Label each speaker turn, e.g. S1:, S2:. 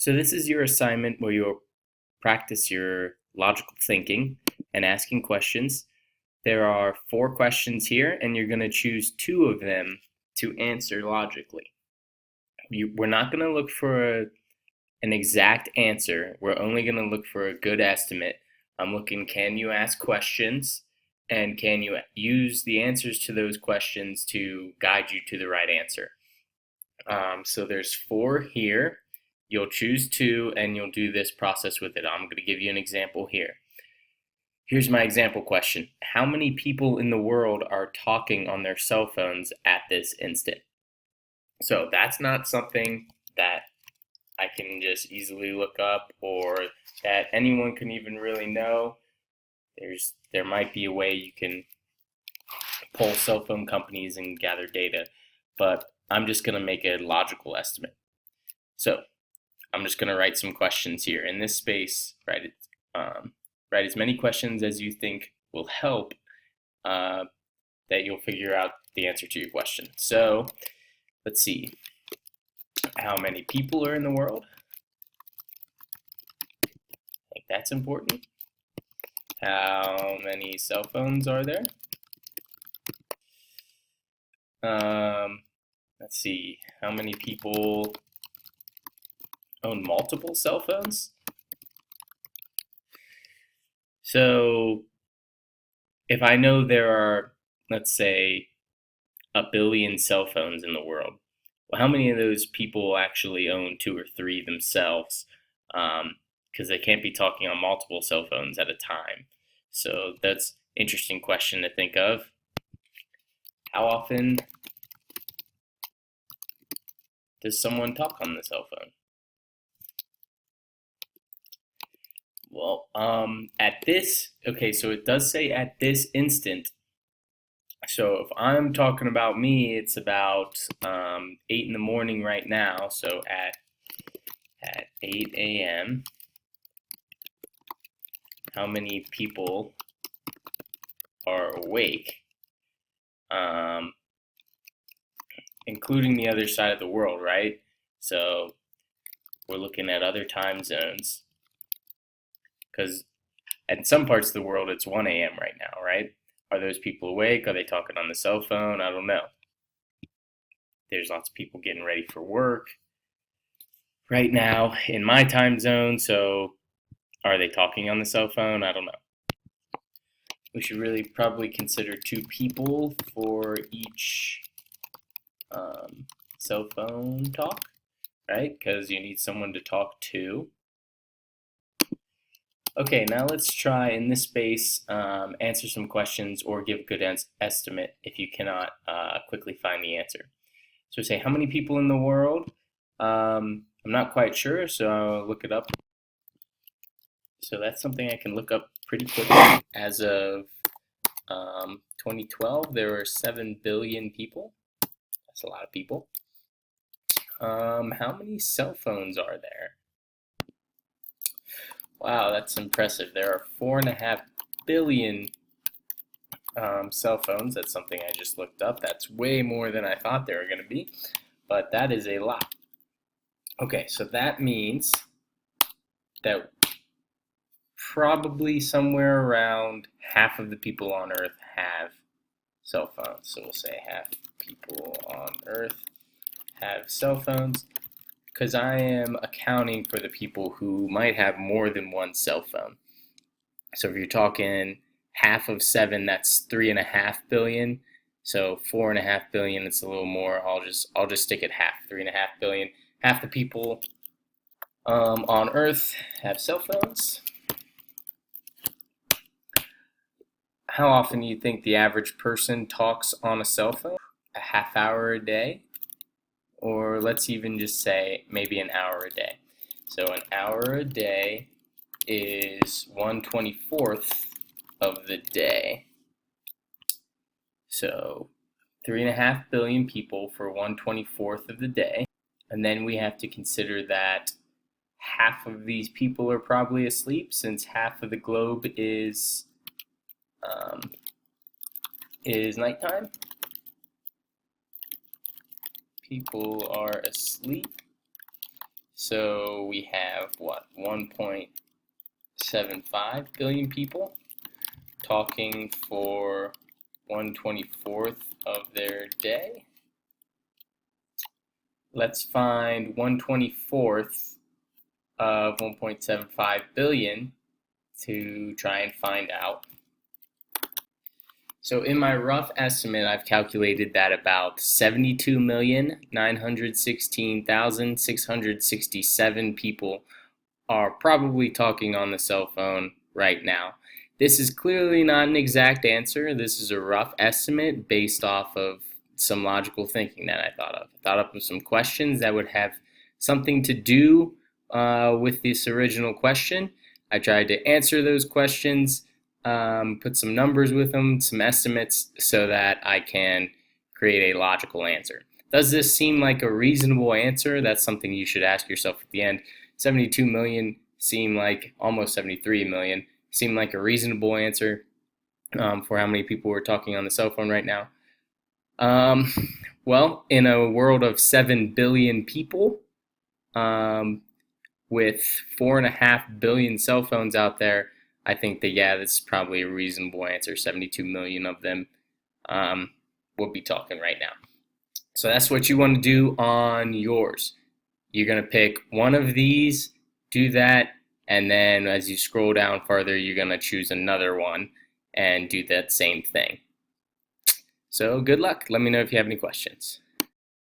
S1: So this is your assignment where you'll practice your logical thinking and asking questions. There are 4 questions here, and you're going to choose 2 of them to answer logically. We're not going to look for an exact answer. We're only going to look for a good estimate. I'm looking, can you ask questions? And can you use the answers to those questions to guide you to the right answer? So there's 4 here. You'll choose 2 and you'll do this process with it. I'm going to give you an example here. Here's my example question. How many people in the world are talking on their cell phones at this instant? So that's not something that I can just easily look up or that anyone can even really know. There might be a way you can poll cell phone companies and gather data, but I'm just going to make a logical estimate. So I'm just going to write some questions here. In this space, write as many questions as you think will help that you'll figure out the answer to your question. So let's see. How many people are in the world? I think that's important. How many cell phones are there? Let's see. How many people own multiple cell phones? So if I know there are, let's say, 1 billion cell phones in the world, well, how many of those people actually own 2 or 3 themselves? Because they can't be talking on multiple cell phones at a time. So that's an interesting question to think of. How often does someone talk on the cell phone? Well, so it does say at this instant. So if I'm talking about me, it's about 8 in the morning right now. So at 8 a.m., how many people are awake, including the other side of the world, right? So we're looking at other time zones, because in some parts of the world it's 1 a.m. right now, right? Are those people awake? Are they talking on the cell phone? I don't know. There's lots of people getting ready for work right now in my time zone, so are they talking on the cell phone? I don't know. We should really probably consider 2 people for each cell phone talk, right? Because you need someone to talk to. Okay, now let's try in this space answer some questions or give a good estimate if you cannot quickly find the answer. So say, how many people in the world? I'm not quite sure, so I'll look it up. So that's something I can look up pretty quickly. As of 2012, there were 7 billion people. That's a lot of people. How many cell phones are there? Wow, that's impressive. There are 4.5 billion cell phones. That's something I just looked up. That's way more than I thought there were going to be, but that is a lot. Okay, so that means that probably somewhere around half of the people on Earth have cell phones. So we'll say half people on Earth have cell phones, because I am accounting for the people who might have more than one cell phone. So if you're talking half of 7, that's 3.5 billion. So 4.5 billion, it's a little more. I'll just stick at half, 3.5 billion. Half the people on Earth have cell phones. How often do you think the average person talks on a cell phone? A half hour a day? Or let's even just say maybe an hour a day. So an hour a day is 1/24th of the day. So 3.5 billion people for 1/24th of the day. And then we have to consider that half of these people are probably asleep, since half of the globe is nighttime. People are asleep. So we have what, 1.75 billion people talking for 1/24th of their day. Let's find 1/24th of 1.75 billion to try and find out. So in my rough estimate, I've calculated that about 72,916,667 people are probably talking on the cell phone right now. This is clearly not an exact answer. This is a rough estimate based off of some logical thinking that I thought of. I thought up of some questions that would have something to do with this original question. I tried to answer those questions, put some numbers with them, some estimates, so that I can create a logical answer. Does this seem like a reasonable answer? That's something you should ask yourself at the end. 72 million seem like, almost 73 million, seem like a reasonable answer for how many people we're talking on the cell phone right now. Well, in a world of 7 billion people, with 4.5 billion cell phones out there, I think that, yeah, this is probably a reasonable answer. 72 million of them will be talking right now. So that's what you want to do on yours. You're going to pick one of these, do that, and then as you scroll down further, you're going to choose another one and do that same thing. So good luck. Let me know if you have any questions.